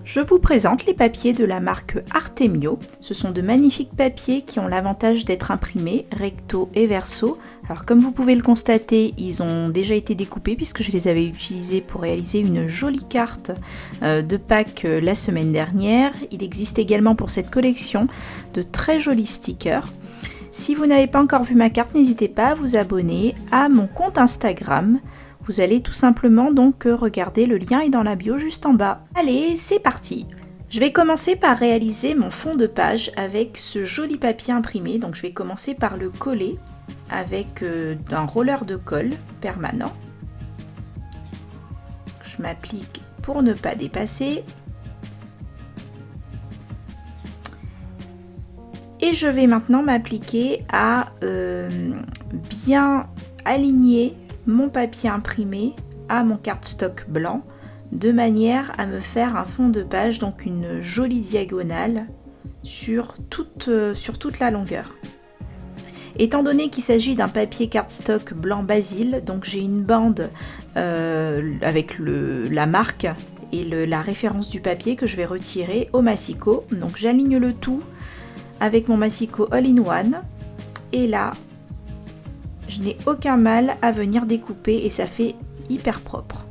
Je vous présente les papiers de la marque Artemio. Ce sont de magnifiques papiers qui ont l'avantage d'être imprimés recto et verso. Alors comme vous pouvez le constater, ils ont déjà été découpés puisque je les avais utilisés pour réaliser une jolie carte de Pâques la semaine dernière. Il existe également pour cette collection de très jolis stickers. Si vous n'avez pas encore vu ma carte, n'hésitez pas à vous abonner à mon compte Instagram. Vous allez tout simplement donc regarder, le lien est dans la bio juste en bas. Allez, c'est parti! Je vais commencer par réaliser mon fond de page avec ce joli papier imprimé. Donc je vais commencer par le coller avec un roller de colle permanent. Je m'applique pour ne pas dépasser. Et je vais maintenant m'appliquer à bien aligner mon papier imprimé à mon cardstock blanc de manière à me faire un fond de page, donc une jolie diagonale sur toute la longueur. Étant donné qu'il s'agit d'un papier cardstock blanc Basil, donc j'ai une bande avec la marque et la référence du papier que je vais retirer au massicot. Donc j'aligne le tout avec mon massicot all-in-one et là je n'ai aucun mal à venir découper et ça fait hyper propre.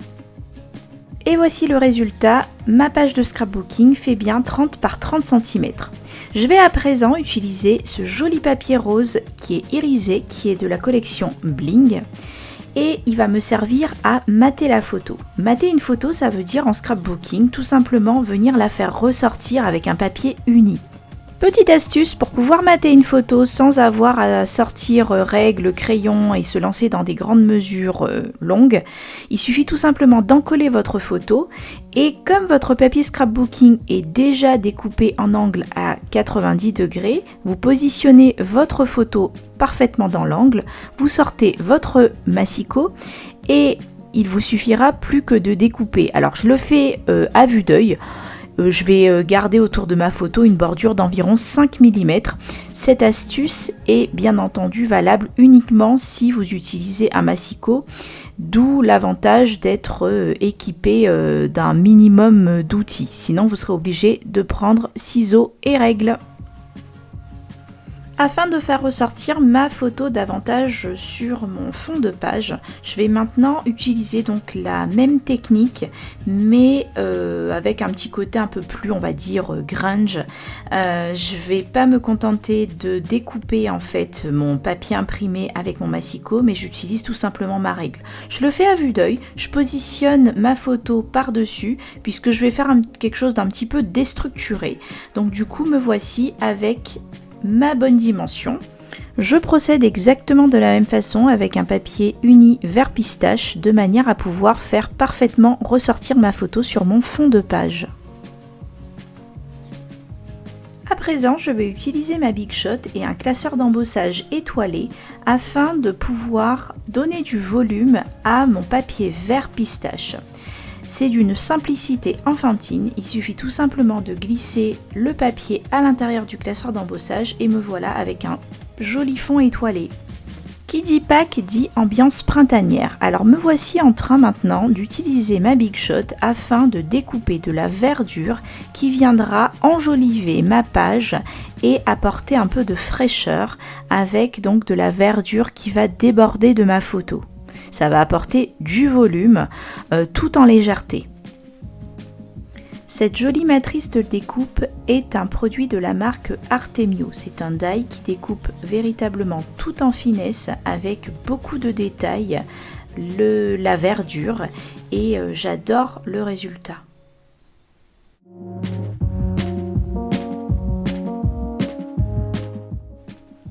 Et voici le résultat, ma page de scrapbooking fait bien 30 par 30 cm. Je vais à présent utiliser ce joli papier rose qui est irisé, qui est de la collection Bling. Et il va me servir à mater la photo. Mater une photo, ça veut dire en scrapbooking, tout simplement venir la faire ressortir avec un papier uni. Petite astuce pour pouvoir mater une photo sans avoir à sortir règle, crayon et se lancer dans des grandes mesures longues, il suffit tout simplement d'encoller votre photo et comme votre papier scrapbooking est déjà découpé en angle à 90 degrés, vous positionnez votre photo parfaitement dans l'angle, vous sortez votre massicot et il vous suffira plus que de découper. Alors je le fais à vue d'œil. Je vais garder autour de ma photo une bordure d'environ 5 mm. Cette astuce est bien entendu valable uniquement si vous utilisez un massicot, d'où l'avantage d'être équipé d'un minimum d'outils. Sinon vous serez obligé de prendre ciseaux et règles. Afin de faire ressortir ma photo davantage sur mon fond de page, je vais maintenant utiliser donc la même technique mais avec un petit côté un peu plus, on va dire, grunge. Je vais pas me contenter de découper en fait mon papier imprimé avec mon massicot, mais j'utilise tout simplement ma règle. Je le fais à vue d'œil, je positionne ma photo par-dessus puisque je vais faire quelque chose d'un petit peu déstructuré. Donc du coup me voici avec ma bonne dimension. Je procède exactement de la même façon avec un papier uni vert pistache de manière à pouvoir faire parfaitement ressortir ma photo sur mon fond de page. À présent, je vais utiliser ma Big Shot et un classeur d'embossage étoilé afin de pouvoir donner du volume à mon papier vert pistache. C'est d'une simplicité enfantine, il suffit tout simplement de glisser le papier à l'intérieur du classeur d'embossage et me voilà avec un joli fond étoilé. Qui dit Pâques dit ambiance printanière, alors me voici en train maintenant d'utiliser ma Big Shot afin de découper de la verdure qui viendra enjoliver ma page et apporter un peu de fraîcheur avec donc de la verdure qui va déborder de ma photo. Ça va apporter du volume tout en légèreté. Cette jolie matrice de découpe est un produit de la marque Artemio. C'est un die qui découpe véritablement tout en finesse avec beaucoup de détails, la verdure et j'adore le résultat.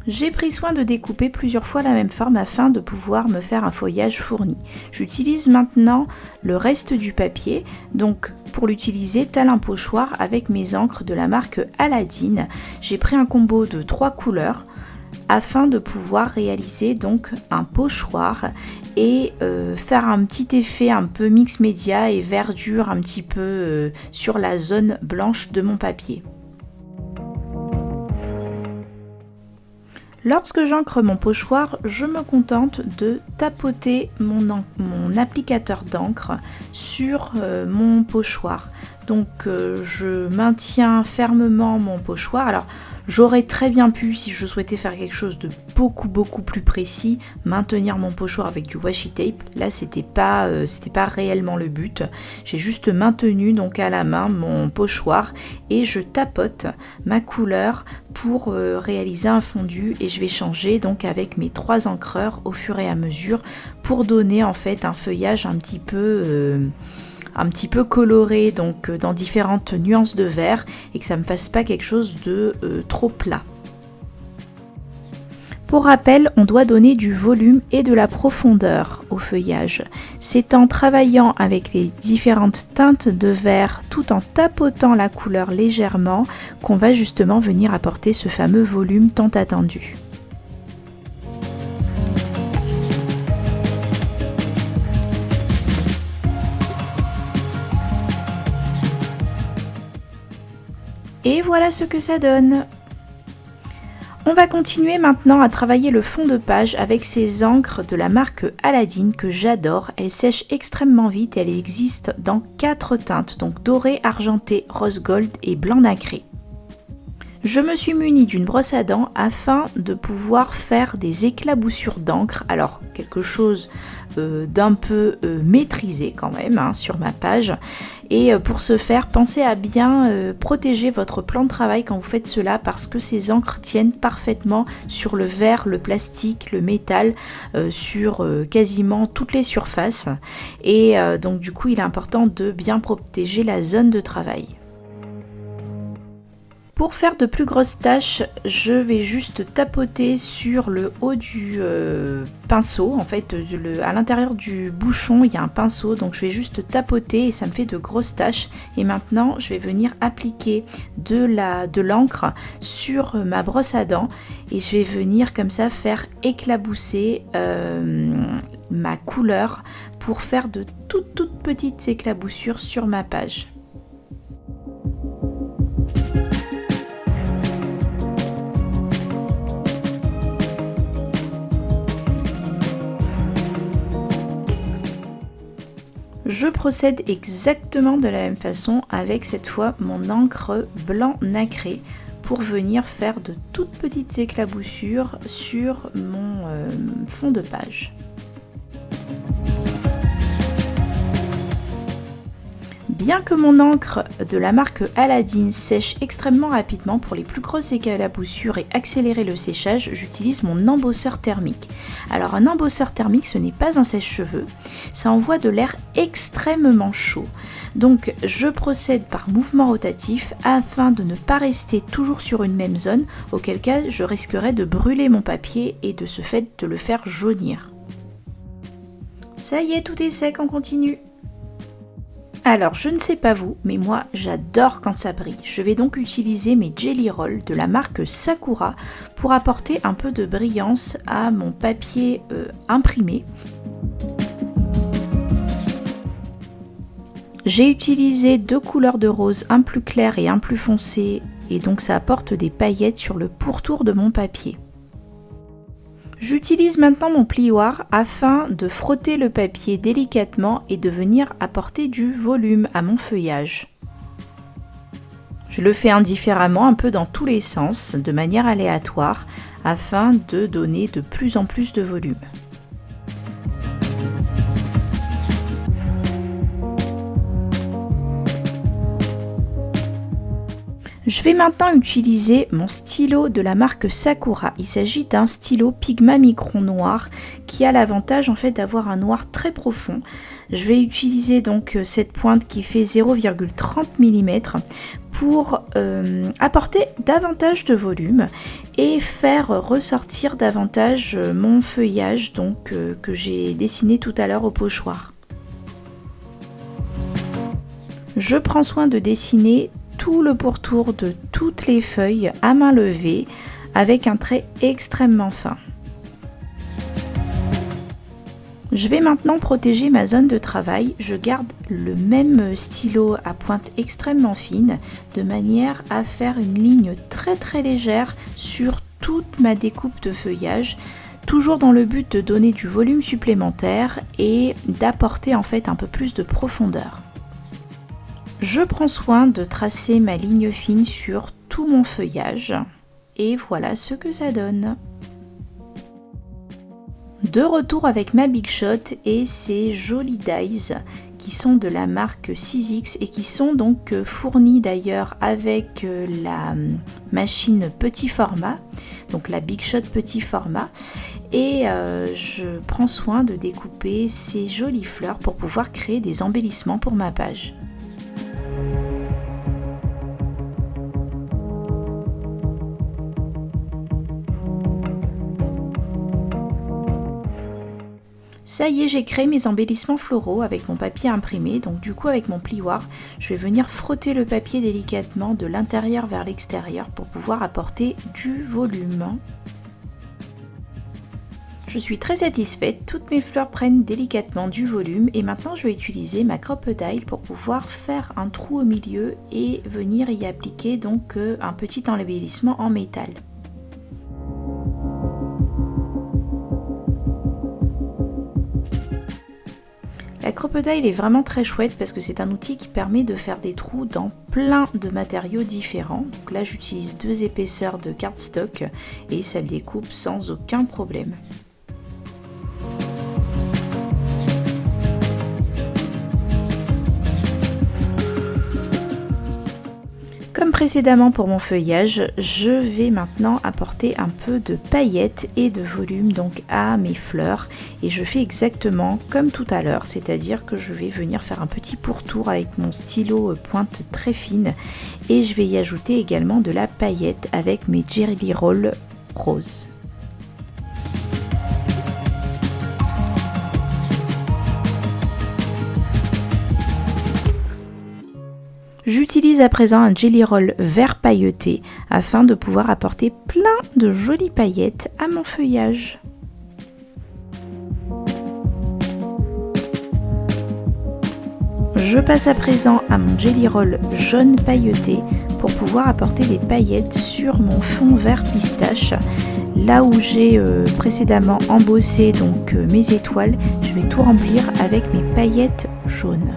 J'ai pris soin de découper plusieurs fois la même forme afin de pouvoir me faire un feuillage fourni. J'utilise maintenant le reste du papier, donc pour l'utiliser tel un pochoir avec mes encres de la marque Aladdin. J'ai pris un combo de 3 couleurs afin de pouvoir réaliser donc un pochoir et faire un petit effet un peu mix média et verdure un petit peu sur la zone blanche de mon papier. Lorsque j'ancre mon pochoir, je me contente de tapoter mon applicateur d'encre sur mon pochoir. Donc je maintiens fermement mon pochoir. Alors j'aurais très bien pu, si je souhaitais faire quelque chose de beaucoup plus précis, maintenir mon pochoir avec du washi tape. Là c'était pas réellement le but. J'ai juste maintenu donc à la main mon pochoir et je tapote ma couleur pour réaliser un fondu, et je vais changer donc avec mes 3 encreurs au fur et à mesure pour donner en fait un feuillage un petit peu coloré, donc dans différentes nuances de vert, et que ça me fasse pas quelque chose de trop plat. Pour rappel, on doit donner du volume et de la profondeur au feuillage. C'est en travaillant avec les différentes teintes de vert tout en tapotant la couleur légèrement qu'on va justement venir apporter ce fameux volume tant attendu. Et voilà ce que ça donne. On va continuer maintenant à travailler le fond de page avec ces encres de la marque Aladdin que j'adore. Elles sèchent extrêmement vite et elles existent dans 4 teintes, donc doré, argenté, rose gold et blanc nacré. Je me suis munie d'une brosse à dents afin de pouvoir faire des éclaboussures d'encre. Alors quelque chose d'un peu maîtrisé quand même sur ma page. Et pour ce faire, pensez à bien protéger votre plan de travail quand vous faites cela, parce que ces encres tiennent parfaitement sur le verre, le plastique, le métal, sur quasiment toutes les surfaces. Et donc du coup, il est important de bien protéger la zone de travail. Pour faire de plus grosses taches, je vais juste tapoter sur le haut du pinceau. En fait, à l'intérieur du bouchon, il y a un pinceau, donc je vais juste tapoter et ça me fait de grosses taches. Et maintenant, je vais venir appliquer de l'encre sur ma brosse à dents et je vais venir comme ça faire éclabousser ma couleur pour faire de toutes petites éclaboussures sur ma page. Je procède exactement de la même façon avec cette fois mon encre blanc nacré pour venir faire de toutes petites éclaboussures sur mon fond de page. Bien que mon encre de la marque Aladdin sèche extrêmement rapidement, pour les plus grosses éclaboussures et accélérer le séchage, j'utilise mon embosseur thermique. Alors un embosseur thermique, ce n'est pas un sèche-cheveux, ça envoie de l'air extrêmement chaud. Donc je procède par mouvement rotatif afin de ne pas rester toujours sur une même zone, auquel cas je risquerais de brûler mon papier et de ce fait de le faire jaunir. Ça y est, tout est sec, on continue. Alors, je ne sais pas vous, mais moi j'adore quand ça brille. Je vais donc utiliser mes Jelly Roll de la marque Sakura pour apporter un peu de brillance à mon papier imprimé. J'ai utilisé 2 couleurs de rose, un plus clair et un plus foncé, et donc ça apporte des paillettes sur le pourtour de mon papier. J'utilise maintenant mon plioir afin de frotter le papier délicatement et de venir apporter du volume à mon feuillage. Je le fais indifféremment, un peu dans tous les sens, de manière aléatoire, afin de donner de plus en plus de volume. Je vais maintenant utiliser mon stylo de la marque Sakura. Il s'agit d'un stylo Pigma Micron noir qui a l'avantage en fait d'avoir un noir très profond. Je vais utiliser donc cette pointe qui fait 0,30 mm pour apporter davantage de volume et faire ressortir davantage mon feuillage donc, que j'ai dessiné tout à l'heure au pochoir. Je prends soin de dessiner tout le pourtour de toutes les feuilles à main levée avec un trait extrêmement fin. Je vais maintenant protéger ma zone de travail. Je garde le même stylo à pointe extrêmement fine de manière à faire une ligne très légère sur toute ma découpe de feuillage, toujours dans le but de donner du volume supplémentaire et d'apporter en fait un peu plus de profondeur. Je prends soin de tracer ma ligne fine sur tout mon feuillage et voilà ce que ça donne. De retour avec ma Big Shot et ces jolis dies qui sont de la marque 6X et qui sont donc fournis d'ailleurs avec la machine petit format, donc la Big Shot petit format. Et je prends soin de découper ces jolies fleurs pour pouvoir créer des embellissements pour ma page. Ça y est, j'ai créé mes embellissements floraux avec mon papier imprimé, donc du coup avec mon plioir, je vais venir frotter le papier délicatement de l'intérieur vers l'extérieur pour pouvoir apporter du volume. Je suis très satisfaite, toutes mes fleurs prennent délicatement du volume et maintenant je vais utiliser ma Crop-A-Dile pour pouvoir faire un trou au milieu et venir y appliquer donc un petit embellissement en métal. La Crop-A-Dile est vraiment très chouette parce que c'est un outil qui permet de faire des trous dans plein de matériaux différents. Donc là j'utilise 2 épaisseurs de cardstock et ça le découpe sans aucun problème. Comme précédemment pour mon feuillage, je vais maintenant apporter un peu de paillettes et de volume donc à mes fleurs et je fais exactement comme tout à l'heure, c'est-à-dire que je vais venir faire un petit pourtour avec mon stylo pointe très fine et je vais y ajouter également de la paillette avec mes Jelly Roll roses. J'utilise à présent un Jelly Roll vert pailleté afin de pouvoir apporter plein de jolies paillettes à mon feuillage. Je passe à présent à mon Jelly Roll jaune pailleté pour pouvoir apporter des paillettes sur mon fond vert pistache. Là où j'ai précédemment embossé donc mes étoiles, je vais tout remplir avec mes paillettes jaunes.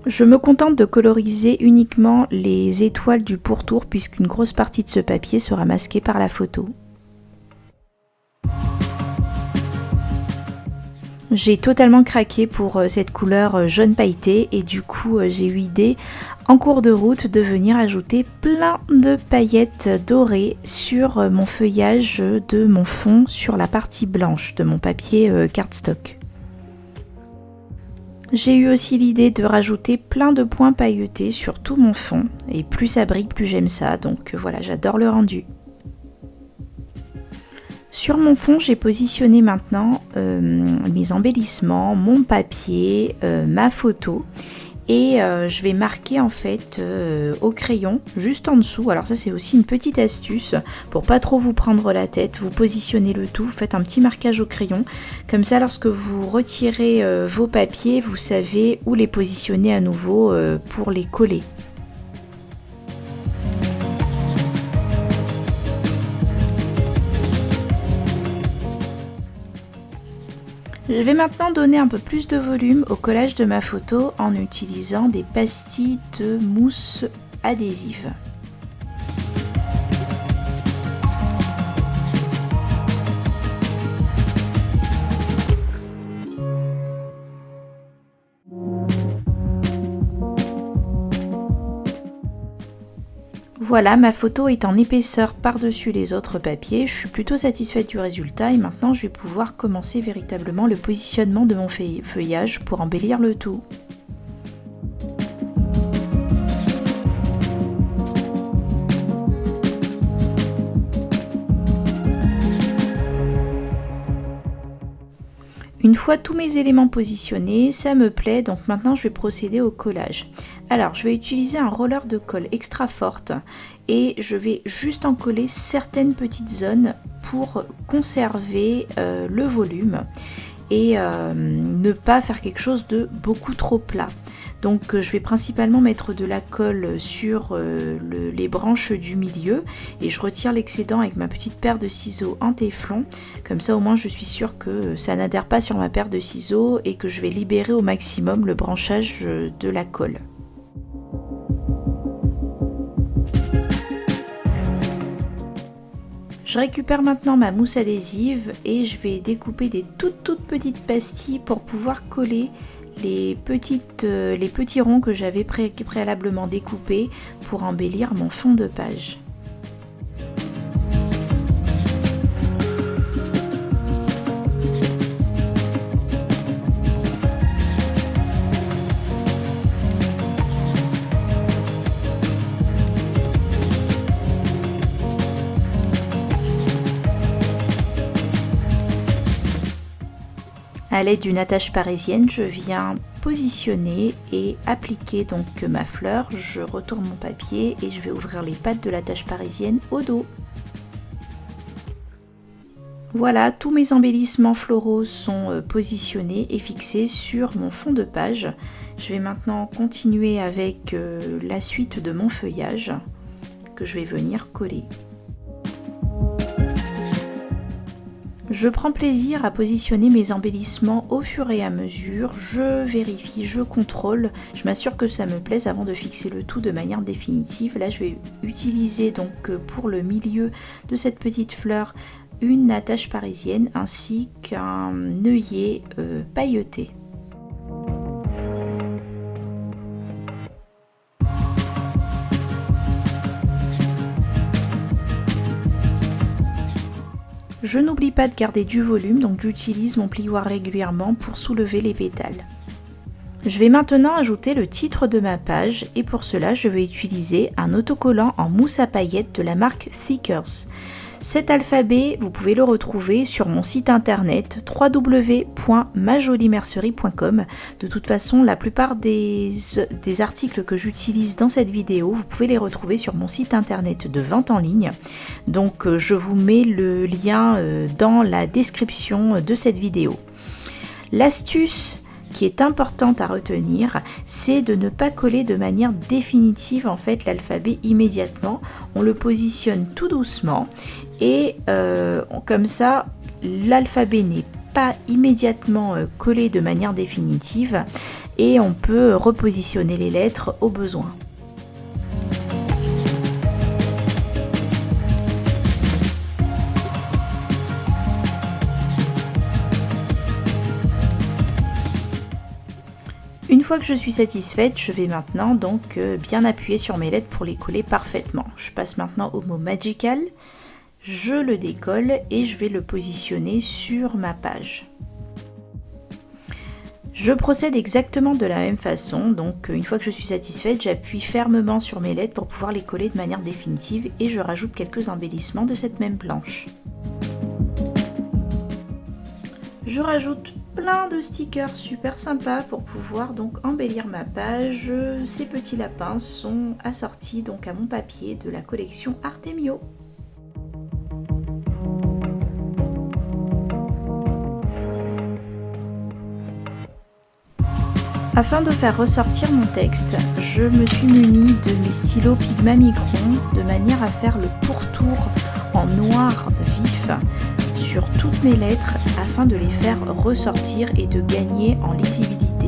Je me contente de coloriser uniquement les étoiles du pourtour puisqu'une grosse partie de ce papier sera masquée par la photo. J'ai totalement craqué pour cette couleur jaune pailleté et du coup j'ai eu idée en cours de route de venir ajouter plein de paillettes dorées sur mon feuillage de mon fond sur la partie blanche de mon papier cardstock. J'ai eu aussi l'idée de rajouter plein de points pailletés sur tout mon fond et plus ça brille, plus j'aime ça, donc voilà, j'adore le rendu. Sur mon fond, j'ai positionné maintenant mes embellissements, mon papier, ma photo et je vais marquer en fait au crayon juste en dessous. Alors ça c'est aussi une petite astuce pour pas trop vous prendre la tête, vous positionnez le tout, vous faites un petit marquage au crayon, comme ça lorsque vous retirez vos papiers, vous savez où les positionner à nouveau pour les coller. Je vais maintenant donner un peu plus de volume au collage de ma photo en utilisant des pastilles de mousse adhésive. Voilà, ma photo est en épaisseur par-dessus les autres papiers. Je suis plutôt satisfaite du résultat et maintenant je vais pouvoir commencer véritablement le positionnement de mon feuillage pour embellir le tout. Une fois tous mes éléments positionnés, ça me plaît, donc maintenant je vais procéder au collage. Alors je vais utiliser un roller de colle extra forte et je vais juste en coller certaines petites zones pour conserver le volume et ne pas faire quelque chose de beaucoup trop plat. Donc je vais principalement mettre de la colle sur les branches du milieu et je retire l'excédent avec ma petite paire de ciseaux en téflon. Comme ça au moins je suis sûre que ça n'adhère pas sur ma paire de ciseaux et que je vais libérer au maximum le branchage de la colle. Je récupère maintenant ma mousse adhésive et je vais découper des toutes petites pastilles pour pouvoir coller les petits ronds que j'avais préalablement découpés pour embellir mon fond de page. À l'aide d'une attache parisienne, je viens positionner et appliquer donc ma fleur. Je retourne mon papier et je vais ouvrir les pattes de l'attache parisienne au dos. Voilà, tous mes embellissements floraux sont positionnés et fixés sur mon fond de page. Je vais maintenant continuer avec la suite de mon feuillage que je vais venir coller. Je prends plaisir à positionner mes embellissements au fur et à mesure, je vérifie, je contrôle, je m'assure que ça me plaise avant de fixer le tout de manière définitive. Là je vais utiliser donc pour le milieu de cette petite fleur une attache parisienne ainsi qu'un œillet pailleté. Je n'oublie pas de garder du volume, donc j'utilise mon plioir régulièrement pour soulever les pétales. Je vais maintenant ajouter le titre de ma page et pour cela je vais utiliser un autocollant en mousse à paillettes de la marque Thickers. Cet alphabet, vous pouvez le retrouver sur mon site internet www.majolimercerie.com. De toute façon, la plupart des articles que j'utilise dans cette vidéo, vous pouvez les retrouver sur mon site internet de vente en ligne. Donc je vous mets le lien dans la description de cette vidéo. L'astuce qui est importante à retenir, c'est de ne pas coller de manière définitive en fait l'alphabet immédiatement. On le positionne tout doucement et comme ça l'alphabet n'est pas immédiatement collé de manière définitive et on peut repositionner les lettres au besoin. Une fois que je suis satisfaite, je vais maintenant donc bien appuyer sur mes lettres pour les coller parfaitement. Je passe maintenant au mot magical, je le décolle et je vais le positionner sur ma page. Je procède exactement de la même façon, donc une fois que je suis satisfaite, j'appuie fermement sur mes lettres pour pouvoir les coller de manière définitive et je rajoute quelques embellissements de cette même planche. Je rajoute plein de stickers super sympas pour pouvoir donc embellir ma page. Ces petits lapins sont assortis donc à mon papier de la collection Artemio. Afin de faire ressortir mon texte, je me suis munie de mes stylos Pigma Micron de manière à faire le pourtour en noir vif sur toutes mes lettres afin de les faire ressortir et de gagner en lisibilité.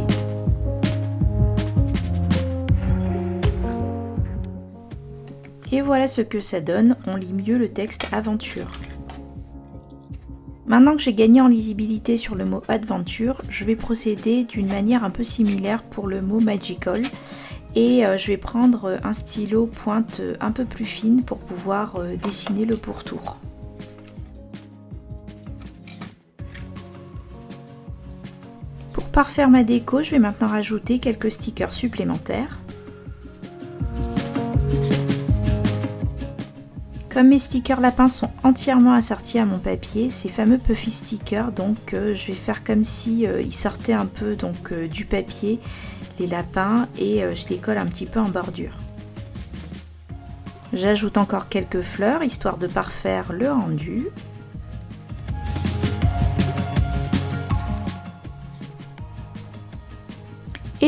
Et voilà ce que ça donne, on lit mieux le texte aventure. Maintenant que j'ai gagné en lisibilité sur le mot adventure, je vais procéder d'une manière un peu similaire pour le mot magical et je vais prendre un stylo pointe un peu plus fine pour pouvoir dessiner le pourtour. Pour parfaire ma déco, je vais maintenant rajouter quelques stickers supplémentaires. Comme mes stickers lapins sont entièrement assortis à mon papier, ces fameux puffy stickers, donc je vais faire comme si ils sortaient un peu donc du papier, les lapins, et je les colle un petit peu en bordure. J'ajoute encore quelques fleurs histoire de parfaire le rendu.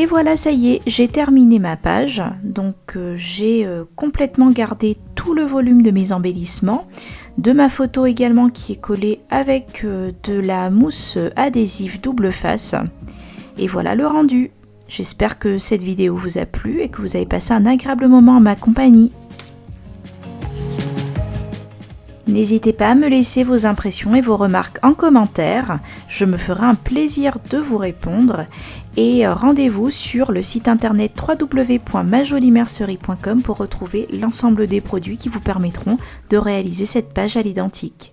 Et voilà, ça y est, j'ai terminé ma page. Donc j'ai complètement gardé tout le volume de mes embellissements, de ma photo également qui est collée avec de la mousse adhésive double face. Et voilà le rendu. J'espère que cette vidéo vous a plu et que vous avez passé un agréable moment en ma compagnie. N'hésitez pas à me laisser vos impressions et vos remarques en commentaire, je me ferai un plaisir de vous répondre et rendez-vous sur le site internet www.majolimercerie.com pour retrouver l'ensemble des produits qui vous permettront de réaliser cette page à l'identique.